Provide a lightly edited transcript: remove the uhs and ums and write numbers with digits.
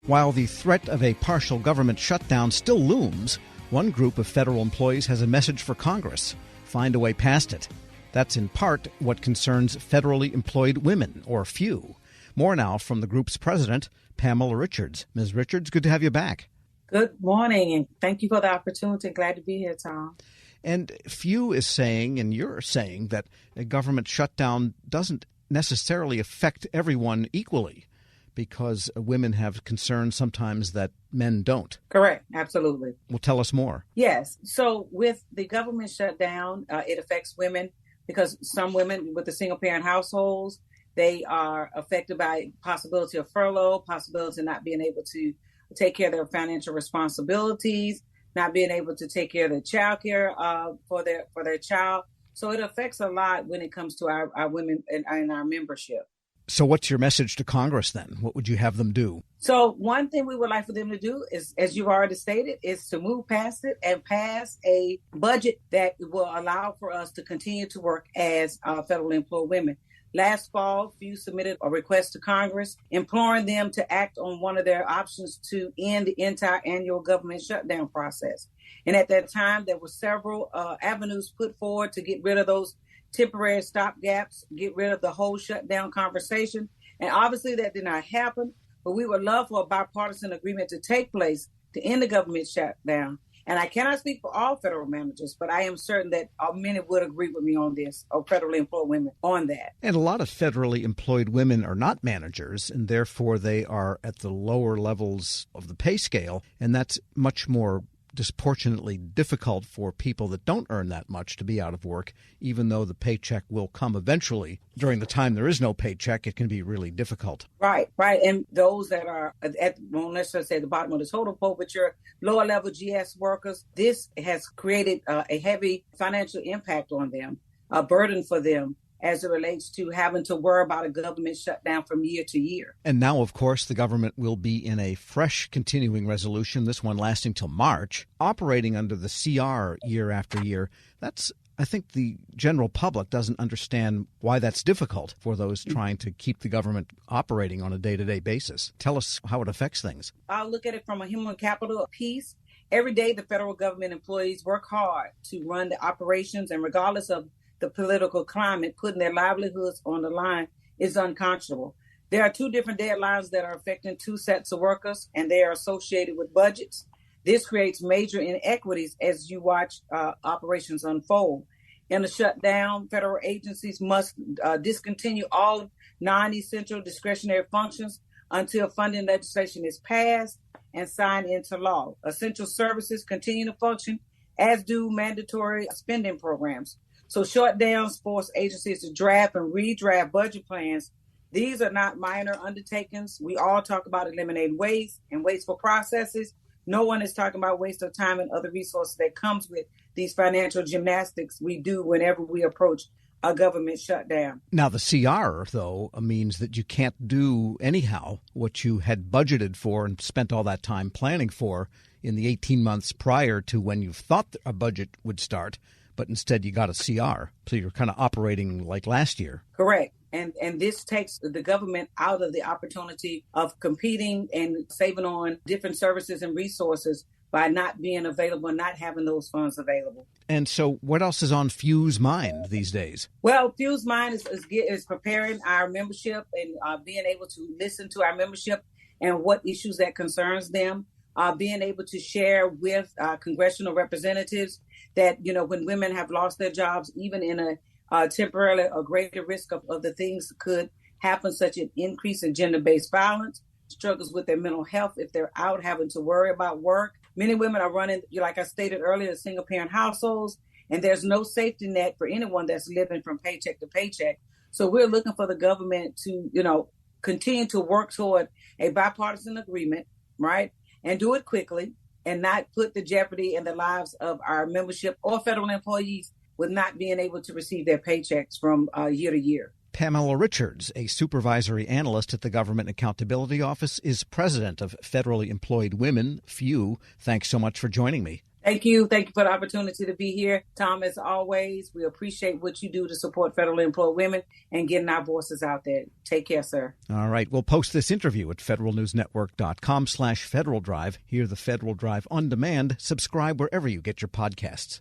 While the threat of a partial government shutdown still looms, one group of federal employees has a message for Congress: find a way past it. That's in part what concerns federally employed women, or few. More now from the group's president, Pamela Richards. Ms. Richards, good to have you back. Good morning, and thank you for the opportunity. Glad to be here, Tom. And few is saying, and you're saying, that a government shutdown doesn't necessarily affect everyone equally, because women have concerns sometimes that men don't. Correct. Absolutely. Well, tell us more. Yes. So with the government shutdown, it affects women because some women with the single parent households, they are affected by possibility of furlough, possibility of not being able to take care of their financial responsibilities, not being able to take care of their child care for their child. So it affects a lot when it comes to our women and our membership. So what's your message to Congress then? What would you have them do? So one thing we would like for them to do is, as you've already stated, is to move past it and pass a budget that will allow for us to continue to work as federally employed women. Last fall, few submitted a request to Congress imploring them to act on one of their options to end the entire annual government shutdown process. And at that time, there were several avenues put forward to get rid of those temporary stopgaps, get rid of the whole shutdown conversation. And obviously that did not happen, but we would love for a bipartisan agreement to take place to end the government shutdown. And I cannot speak for all federal managers, but I am certain that many would agree with me on this, or federally employed women on that. And a lot of federally employed women are not managers, and therefore they are at the lower levels of the pay scale, and that's much more disproportionately difficult for people that don't earn that much to be out of work, even though the paycheck will come eventually. During the time there is no paycheck, it can be really difficult. Right. And those that are well, let's just say the bottom of the totem pole, but your lower level GS workers, this has created a heavy financial impact on them, a burden for them, as it relates to having to worry about a government shutdown from year to year. And now, of course, the government will be in a fresh continuing resolution, this one lasting till March, operating under the CR year after year. I think the general public doesn't understand why that's difficult for those trying to keep the government operating on a day-to-day basis. Tell us how it affects things. I'll look at it from a human capital piece. Every day, the federal government employees work hard to run the operations, and regardless of the political climate, putting their livelihoods on the line is unconscionable. There are two different deadlines that are affecting two sets of workers, and they are associated with budgets. This creates major inequities as you watch operations unfold. In a shutdown, federal agencies must discontinue all non-essential discretionary functions until funding legislation is passed and signed into law. Essential services continue to function, as do mandatory spending programs. So shutdowns force agencies to draft and redraft budget plans. These are not minor undertakings. We all talk about eliminating waste and wasteful processes. No one is talking about waste of time and other resources that comes with these financial gymnastics we do whenever we approach a government shutdown. Now, the CR, though, means that you can't do anyhow what you had budgeted for and spent all that time planning for in the 18 months prior to when you thought a budget would start. But instead you got a CR. So you're kind of operating like last year. Correct. And this takes the government out of the opportunity of competing and saving on different services and resources by not being available and not having those funds available. And so what else is on Few's mind these days? Well, Few's mind is preparing our membership and being able to listen to our membership and what issues that concerns them, being able to share with congressional representatives that, when women have lost their jobs, even in a temporarily a greater risk of the things that could happen, such an increase in gender-based violence, struggles with their mental health if they're out having to worry about work. Many women are running, like I stated earlier, single-parent households, and there's no safety net for anyone that's living from paycheck to paycheck. So we're looking for the government to, continue to work toward a bipartisan agreement, right, and do it quickly, and not put the jeopardy in the lives of our membership or federal employees with not being able to receive their paychecks from year to year. Pamela Richards, a supervisory analyst at the Government Accountability Office, is president of Federally Employed Women, FEW. Thanks so much for joining me. Thank you. Thank you for the opportunity to be here. Tom, as always, we appreciate what you do to support federally employed women and getting our voices out there. Take care, sir. All right. We'll post this interview at federalnewsnetwork.com/Federal Drive. Hear the Federal Drive on demand. Subscribe wherever you get your podcasts.